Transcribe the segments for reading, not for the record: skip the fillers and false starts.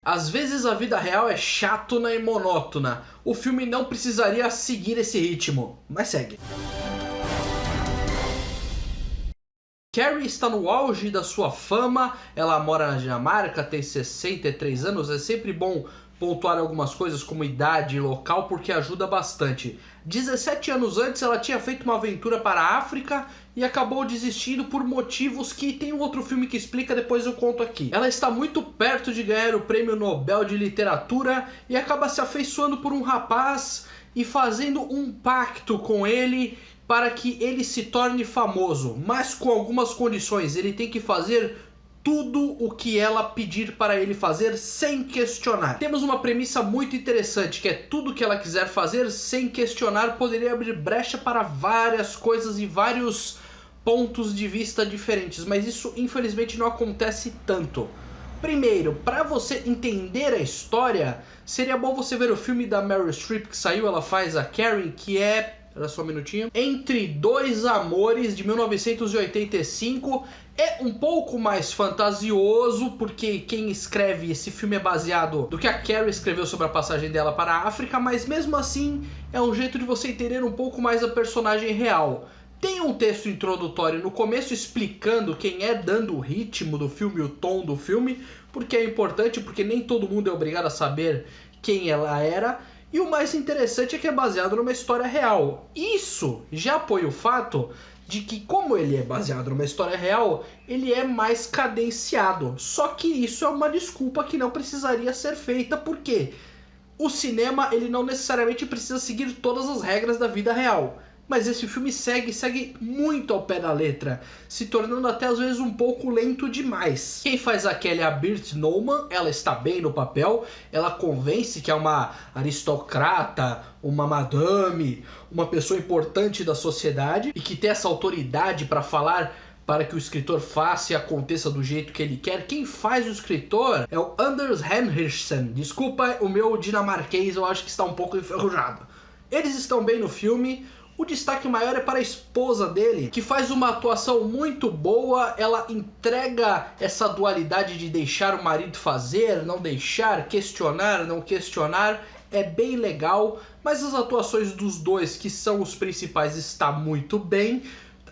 Às vezes a vida real é chatona e monótona. O filme não precisaria seguir esse ritmo, mas segue. Carrie está no auge da sua fama, ela mora na Dinamarca, tem 63 anos, é sempre bom pontuar algumas coisas como idade e local porque ajuda bastante. 17 anos antes ela tinha feito uma aventura para a África e acabou desistindo por motivos que tem um outro filme que explica, depois eu conto aqui. Ela está muito perto de ganhar o Prêmio Nobel de Literatura e acaba se afeiçoando por um rapaz e fazendo um pacto com ele para que ele se torne famoso, mas com algumas condições. Ele tem que fazer tudo o que ela pedir para ele fazer sem questionar. Temos uma premissa muito interessante, que é tudo que ela quiser fazer sem questionar poderia abrir brecha para várias coisas e vários pontos de vista diferentes, mas isso infelizmente não acontece tanto. Primeiro, para você entender a história, seria bom você ver o filme da Meryl Streep que saiu, ela faz a Carrie, que é... Era só um minutinho. Entre Dois Amores, de 1985. É um pouco mais fantasioso, porque quem escreve esse filme é baseado do que a Carrie escreveu sobre a passagem dela para a África, mas mesmo assim é um jeito de você entender um pouco mais a personagem real. Tem um texto introdutório no começo explicando quem é, dando o ritmo do filme, o tom do filme, porque é importante, porque nem todo mundo é obrigado a saber quem ela era. E o mais interessante é que é baseado numa história real. Isso já apoia o fato de que, como ele é baseado numa história real, ele é mais cadenciado. Só que isso é uma desculpa que não precisaria ser feita, porque o cinema ele não necessariamente precisa seguir todas as regras da vida real. Mas esse filme segue muito ao pé da letra, se tornando até às vezes um pouco lento demais. Quem faz a Kelly é a Birthe Neumann, ela está bem no papel, ela convence que é uma aristocrata, uma madame, uma pessoa importante da sociedade e que tem essa autoridade para falar para que o escritor faça e aconteça do jeito que ele quer. Quem faz o escritor é o Anders Henriksen. Desculpa o meu dinamarquês, eu acho que está um pouco enferrujado. Eles estão bem no filme. O destaque maior é para a esposa dele, que faz uma atuação muito boa. Ela entrega essa dualidade de deixar o marido fazer, não deixar, questionar, não questionar. É bem legal, mas as atuações dos dois, que são os principais, está muito bem.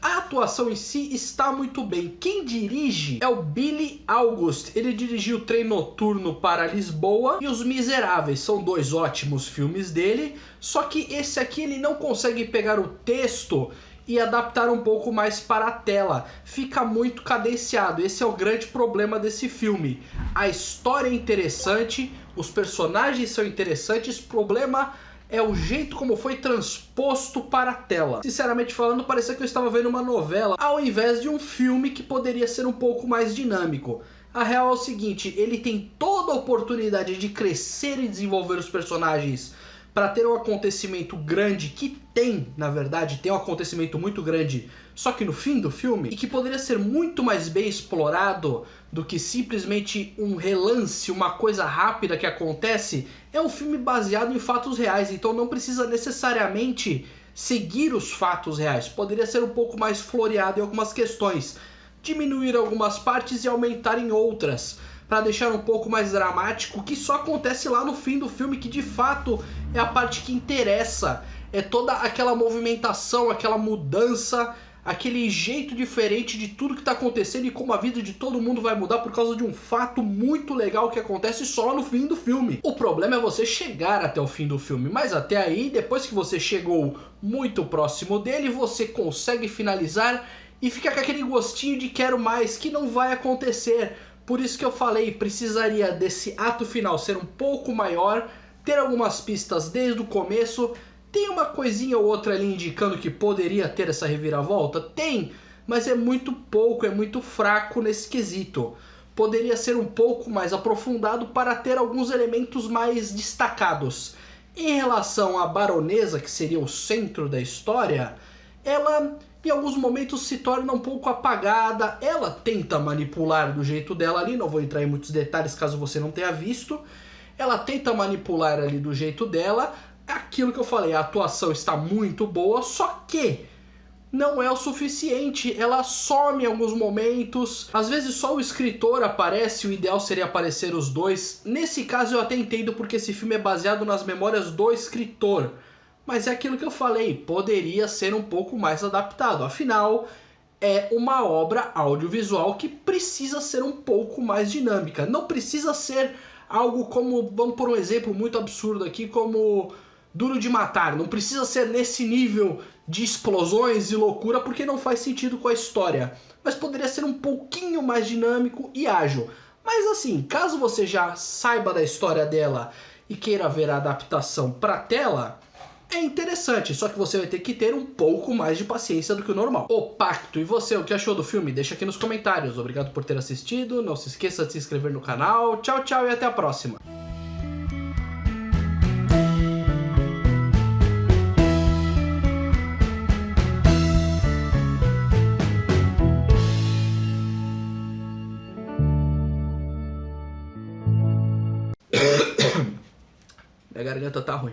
A atuação em si está muito bem. Quem dirige é o Billy August. Ele dirigiu Trem Noturno para Lisboa e Os Miseráveis. São dois ótimos filmes dele. Só que esse aqui ele não consegue pegar o texto e adaptar um pouco mais para a tela. Fica muito cadenciado. Esse é o grande problema desse filme. A história é interessante, os personagens são interessantes. O problema é o jeito como foi transposto para a tela. Sinceramente falando, parecia que eu estava vendo uma novela ao invés de um filme que poderia ser um pouco mais dinâmico. A real é o seguinte, ele tem toda a oportunidade de crescer e desenvolver os personagens para ter um acontecimento grande, que tem, na verdade, tem um acontecimento muito grande, só que no fim do filme, e que poderia ser muito mais bem explorado do que simplesmente um relance, uma coisa rápida que acontece. É um filme baseado em fatos reais, então não precisa necessariamente seguir os fatos reais. Poderia ser um pouco mais floreado em algumas questões, diminuir algumas partes e aumentar em outras, para deixar um pouco mais dramático, que só acontece lá no fim do filme, que de fato é a parte que interessa. É toda aquela movimentação, aquela mudança, aquele jeito diferente de tudo que está acontecendo e como a vida de todo mundo vai mudar por causa de um fato muito legal que acontece só no fim do filme. O problema é você chegar até o fim do filme, mas até aí, depois que você chegou muito próximo dele, você consegue finalizar e fica com aquele gostinho de quero mais, que não vai acontecer. Por isso que eu falei, precisaria desse ato final ser um pouco maior, ter algumas pistas desde o começo. Tem uma coisinha ou outra ali indicando que poderia ter essa reviravolta? Tem, mas é muito pouco, é muito fraco nesse quesito. Poderia ser um pouco mais aprofundado para ter alguns elementos mais destacados. Em relação à baronesa, que seria o centro da história, ela em alguns momentos se torna um pouco apagada. Ela tenta manipular do jeito dela ali, não vou entrar em muitos detalhes caso você não tenha visto. Ela tenta manipular ali do jeito dela. Aquilo que eu falei, a atuação está muito boa, só que não é o suficiente, ela some em alguns momentos, às vezes só o escritor aparece, o ideal seria aparecer os dois. Nesse caso eu até entendo porque esse filme é baseado nas memórias do escritor, mas é aquilo que eu falei, poderia ser um pouco mais adaptado, afinal é uma obra audiovisual que precisa ser um pouco mais dinâmica, não precisa ser algo como, vamos por um exemplo muito absurdo aqui, como Duro de Matar, não precisa ser nesse nível de explosões e loucura porque não faz sentido com a história, mas poderia ser um pouquinho mais dinâmico e ágil. Mas assim, caso você já saiba da história dela e queira ver a adaptação para tela, é interessante, só que você vai ter que ter um pouco mais de paciência do que o normal. O Pacto, e você, o que achou do filme? Deixa aqui nos comentários. Obrigado por ter assistido, não se esqueça de se inscrever no canal. Tchau, tchau e até a próxima. Minha garganta tá ruim.